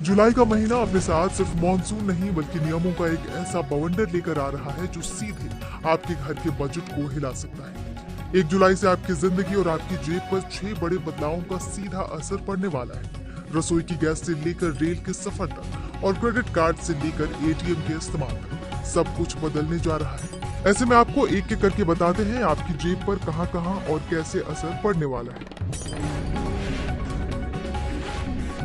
जुलाई का महीना अपने साथ सिर्फ मॉनसून नहीं बल्कि नियमों का एक ऐसा बवंडर लेकर आ रहा है जो सीधे आपके घर के बजट को हिला सकता है। 1 जुलाई से आपकी जिंदगी और आपकी जेब पर 6 बड़े बदलावों का सीधा असर पड़ने वाला है। रसोई की गैस से लेकर रेल के सफर तक और क्रेडिट कार्ड से लेकर एटीएम के इस्तेमाल तक सब कुछ बदलने जा रहा है। ऐसे में आपको एक एक करके बताते हैं आपकी जेब पर कहां और कैसे असर पड़ने वाला है।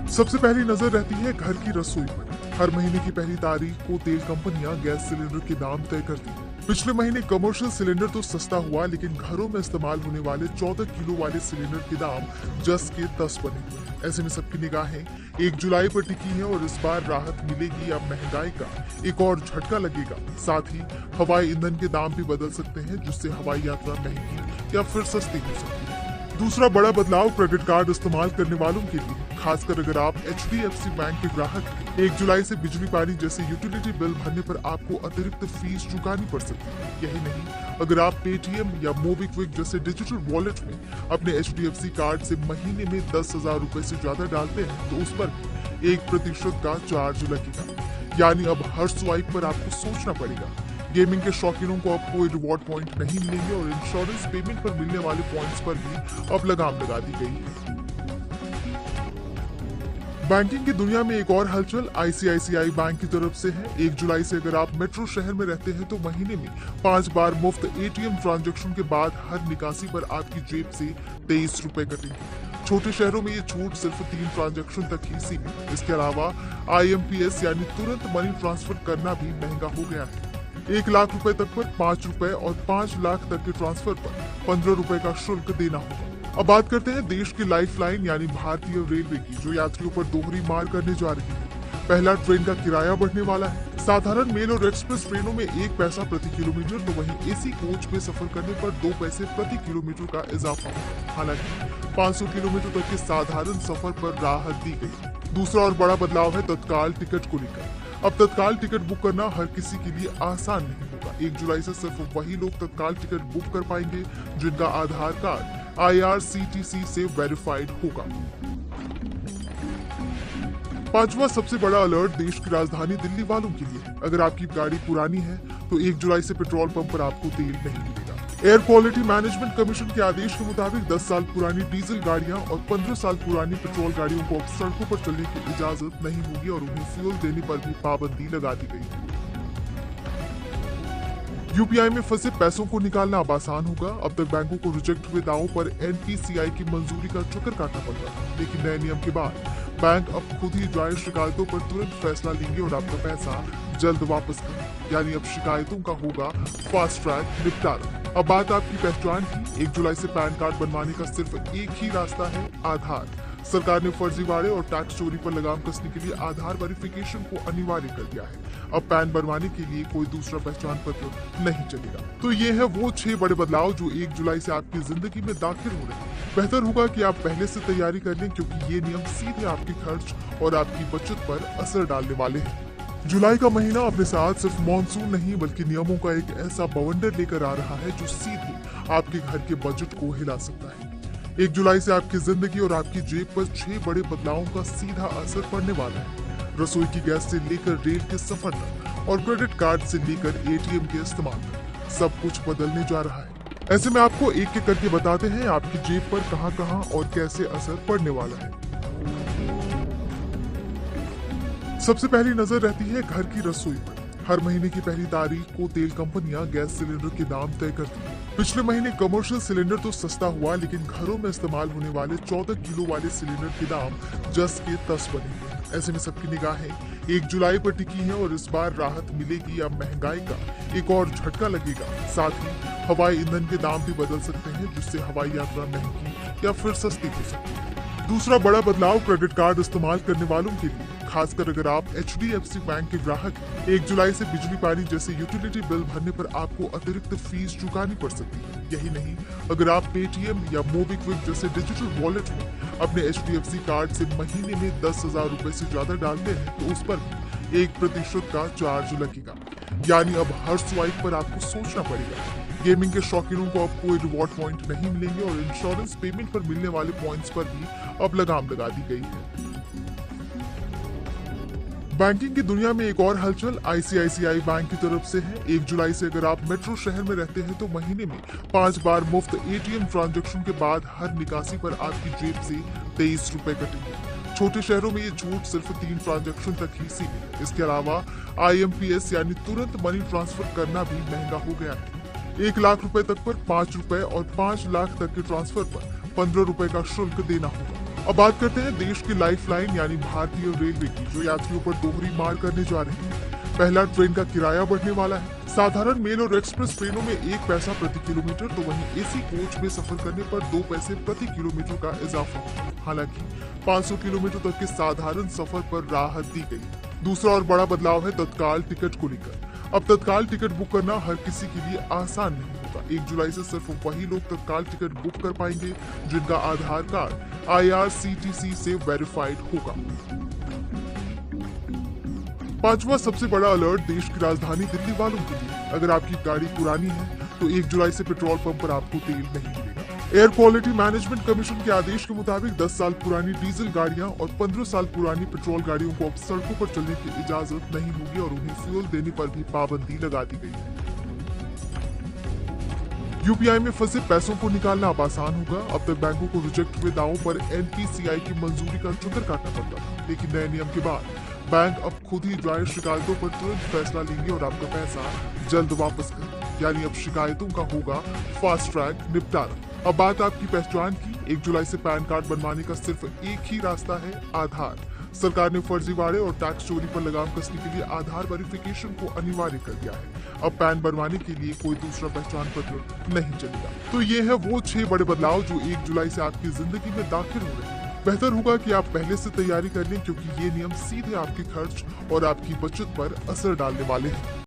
सबसे पहली नजर रहती है घर की रसोई पर। हर महीने की पहली तारीख को तेल कंपनियां गैस सिलेंडर के दाम तय करती हैं। पिछले महीने कमर्शियल सिलेंडर तो सस्ता हुआ, लेकिन घरों में इस्तेमाल होने वाले 14 किलो वाले सिलेंडर के दाम जस के तस बने हुए हैं। ऐसे में सबकी निगाहें 1 जुलाई पर टिकी है और इस बार राहत मिलेगी या महंगाई का एक और झटका लगेगा। साथ ही हवाई ईंधन के दाम भी बदल सकते हैं, जिससे हवाई यात्रा महंगी या फिर सस्ती हो सकती है। दूसरा बड़ा बदलाव क्रेडिट कार्ड इस्तेमाल करने वालों के लिए, खासकर अगर आप HDFC बैंक के ग्राहक हैं। 1 जुलाई से बिजली पानी जैसे यूटिलिटी बिल भरने पर आपको अतिरिक्त फीस चुकानी पड़ सकती है। यही नहीं, अगर आप पेटीएम या मोबीक्विक जैसे डिजिटल वॉलेट में अपने HDFC कार्ड से महीने में 10,000 रुपए से ज्यादा डालते हैं तो उस पर भी 1% का चार्ज लगेगा। यानी अब हर स्वाइप पर आपको सोचना पड़ेगा। गेमिंग के शौकीनों को अब कोई रिवॉर्ड पॉइंट नहीं मिलेंगे और इंश्योरेंस पेमेंट पर मिलने वाले पॉइंट्स पर भी अब लगाम लगा दी गई है। बैंकिंग की दुनिया में एक और हलचल ICICI बैंक की तरफ से है। 1 जुलाई से अगर आप मेट्रो शहर में रहते हैं तो महीने में 5 बार मुफ्त ATM ट्रांजैक्शन के बाद हर निकासी पर आपकी जेब से 23 रुपए कटेंगे। छोटे शहरों में ये छूट सिर्फ 3 ट्रांजैक्शन तक ही सीमित। इसके अलावा IMPS यानी तुरंत मनी ट्रांसफर करना भी महंगा हो गया है। 1 लाख रुपए तक पर 5 रुपए और 5 लाख तक के ट्रांसफर पर 15 रुपए का शुल्क देना होगा। अब बात करते हैं देश की लाइफलाइन यानी भारतीय रेलवे की, जो यात्रियों पर दोहरी मार करने जा रही है। पहला, ट्रेन का किराया बढ़ने वाला है। साधारण मेल और एक्सप्रेस ट्रेनों में 1 पैसा प्रति किलोमीटर, तो वहीं AC कोच में सफर करने पर 2 पैसे प्रति किलोमीटर का इजाफा होगा। हालांकि 500 किलोमीटर तक के साधारण सफर पर राहत दी गई। दूसरा और बड़ा बदलाव है तत्काल टिकट को लेकर। अब तत्काल टिकट बुक करना हर किसी के लिए आसान नहीं होगा। 1 जुलाई से सिर्फ वही लोग तत्काल टिकट बुक कर पाएंगे जिनका आधार कार्ड IRCTC से वेरीफाइड होगा। पांचवा सबसे बड़ा अलर्ट देश की राजधानी दिल्ली वालों के लिए है। अगर आपकी गाड़ी पुरानी है तो 1 जुलाई से पेट्रोल पंप पर आपको तेल नहीं मिलेगा। एयर क्वालिटी मैनेजमेंट कमीशन के आदेश के मुताबिक 10 साल पुरानी डीजल गाड़ियां और 15 साल पुरानी पेट्रोल गाड़ियों को अब सड़कों पर चलने की इजाजत नहीं होगी और उन्हें फ्यूल देने पर भी पाबंदी लगा दी गई है। UPI में फंसे पैसों को निकालना अब आसान होगा। अब तक बैंकों को रिजेक्ट हुए दावों पर NPCI की मंजूरी का चक्कर काटना पड़ता था, लेकिन नए नियम के बाद बैंक अब खुद ही जायज शिकायतों पर तुरंत फैसला लेंगे और आपका पैसा जल्द वापस करेंगे। यानी अब शिकायतों का होगा फास्ट ट्रैक निपटारा। अब बात आपकी पहचान की। 1 जुलाई से पैन कार्ड बनवाने का सिर्फ एक ही रास्ता है, आधार। सरकार ने फर्जीवाड़े और टैक्स चोरी पर लगाम कसने के लिए आधार वेरिफिकेशन को अनिवार्य कर दिया है। अब पैन बनवाने के लिए कोई दूसरा पहचान पत्र नहीं चलेगा। तो ये है वो 6 बड़े बदलाव जो 1 जुलाई से आपकी जिंदगी में दाखिल हो रहे हैं। बेहतर होगा कि आप पहले से तैयारी कर लें, क्योंकि ये नियम सीधे आपके खर्च और आपकी बचत पर असर डालने वाले हैं। जुलाई का महीना अपने साथ सिर्फ मॉनसून नहीं बल्कि नियमों का एक ऐसा बवंडर लेकर आ रहा है जो सीधे आपके घर के बजट को हिला सकता है। 1 जुलाई से आपकी जिंदगी और आपकी जेब पर 6 बड़े बदलावों का सीधा असर पड़ने वाला है। रसोई की गैस से लेकर रेल के सफर तक और क्रेडिट कार्ड से लेकर ATM के इस्तेमाल तक सब कुछ बदलने जा रहा है। ऐसे में आपको एक एक करके बताते हैं आपकी जेब पर कहां और कैसे असर पड़ने वाला है। सबसे पहली नजर रहती है घर की रसोई पर। हर महीने की पहली तारीख को तेल कंपनियां गैस सिलेंडर के दाम तय करती हैं। पिछले महीने कमर्शियल सिलेंडर तो सस्ता हुआ, लेकिन घरों में इस्तेमाल होने वाले 14 किलो वाले सिलेंडर के दाम जस के तस बने हुए हैं। ऐसे में सबकी निगाहें 1 जुलाई पर टिकी है और इस बार राहत मिलेगी या महंगाई का एक और झटका लगेगा। साथ ही हवाई ईंधन के दाम भी बदल सकते हैं, जिससे हवाई यात्रा महंगी या फिर सस्ती हो सकती है। दूसरा बड़ा बदलाव क्रेडिट कार्ड इस्तेमाल करने वालों के लिए, खासकर अगर आप HDFC बैंक के ग्राहक हैं। 1 जुलाई से बिजली पानी जैसे यूटिलिटी बिल भरने पर आपको अतिरिक्त फीस चुकानी पड़ सकती है। यही नहीं, अगर आप पेटीएम या मोबीक्विक जैसे डिजिटल वॉलेट में अपने HDFC कार्ड से महीने में 10,000 रुपए से ज्यादा डालते हैं तो उस पर भी 1% का चार्ज लगेगा। यानी अब हर स्वाइप पर आपको सोचना पड़ेगा। गेमिंग के शौकीनों को अब कोई रिवॉर्ड पॉइंट नहीं मिलेंगे और इंश्योरेंस पेमेंट पर मिलने वाले पॉइंट्स पर भी अब लगाम लगा दी गई है। बैंकिंग की दुनिया में एक और हलचल आईसीआईसीआई बैंक की तरफ से है। 1 जुलाई से अगर आप मेट्रो शहर में रहते हैं तो महीने में 5 बार मुफ्त एटीएम ट्रांजैक्शन के बाद हर निकासी पर आपकी जेब से 23 रुपए कटेंगे। छोटे शहरों में ये छूट सिर्फ 3 ट्रांजैक्शन तक ही सीमित है। इसके अलावा आईएमपीएस यानी तुरंत मनी ट्रांसफर करना भी महंगा हो गया है। 1 लाख रुपए तक पर 5 रुपए और 5 लाख तक के ट्रांसफर पर 15 रुपए का शुल्क देना होगा। अब बात करते हैं देश की लाइफलाइन यानी भारतीय रेलवे की, जो यात्रियों पर दोहरी मार करने जा रही है। पहला, ट्रेन का किराया बढ़ने वाला है। साधारण मेल और एक्सप्रेस ट्रेनों में 1 पैसा प्रति किलोमीटर, तो वहीं एसी कोच में सफर करने पर 2 पैसे प्रति किलोमीटर का इजाफा होगा। हालांकि 500 किलोमीटर तक के साधारण सफर पर राहत दी गई। दूसरा और बड़ा बदलाव है तत्काल टिकट को लेकर। अब तत्काल टिकट बुक करना हर किसी के लिए आसान नहीं होगा। 1 जुलाई से सिर्फ वही लोग तत्काल टिकट बुक कर पाएंगे जिनका आधार कार्ड IRCTC से वेरीफाइड होगा। पांचवा सबसे बड़ा अलर्ट देश की राजधानी दिल्ली वालों के लिए। अगर आपकी गाड़ी पुरानी है तो 1 जुलाई से पेट्रोल पंप पर आपको तेल नहीं मिलेगा। एयर क्वालिटी मैनेजमेंट कमीशन के आदेश के मुताबिक 10 साल पुरानी डीजल गाड़ियां और 15 साल पुरानी पेट्रोल गाड़ियों को अब सड़कों पर चलने की इजाजत नहीं होगी और उन्हें फ्यूल देने पर भी पाबंदी लगा दी गई है। यूपीआई में फंसे पैसों को निकालना अब आसान होगा। अब तक बैंकों को रिजेक्ट हुए दावों पर एनपीसीआई की मंजूरी का चक्कर काटना पड़ता था, लेकिन नए नियम के बाद बैंक अब खुद ही जायज शिकायतों पर तुरंत फैसला लेंगे और आपका पैसा जल्द वापस करेंगे। यानी अब शिकायतों का होगा फास्ट ट्रैक निपटारा। अब बात आपकी पहचान की। 1 जुलाई से पैन कार्ड बनवाने का सिर्फ एक ही रास्ता है, आधार। सरकार ने फर्जीवाड़े और टैक्स चोरी पर लगाम कसने के लिए आधार वेरिफिकेशन को अनिवार्य कर दिया है। अब पैन बनवाने के लिए कोई दूसरा पहचान पत्र नहीं चलेगा। तो ये है वो 6 बड़े बदलाव जो 1 जुलाई से आपकी जिंदगी में दाखिल हो रहे हैं। बेहतर होगा कि आप पहले से तैयारी कर लें, क्योंकि ये नियम सीधे आपके खर्च और आपकी बचत पर असर डालने वाले हैं।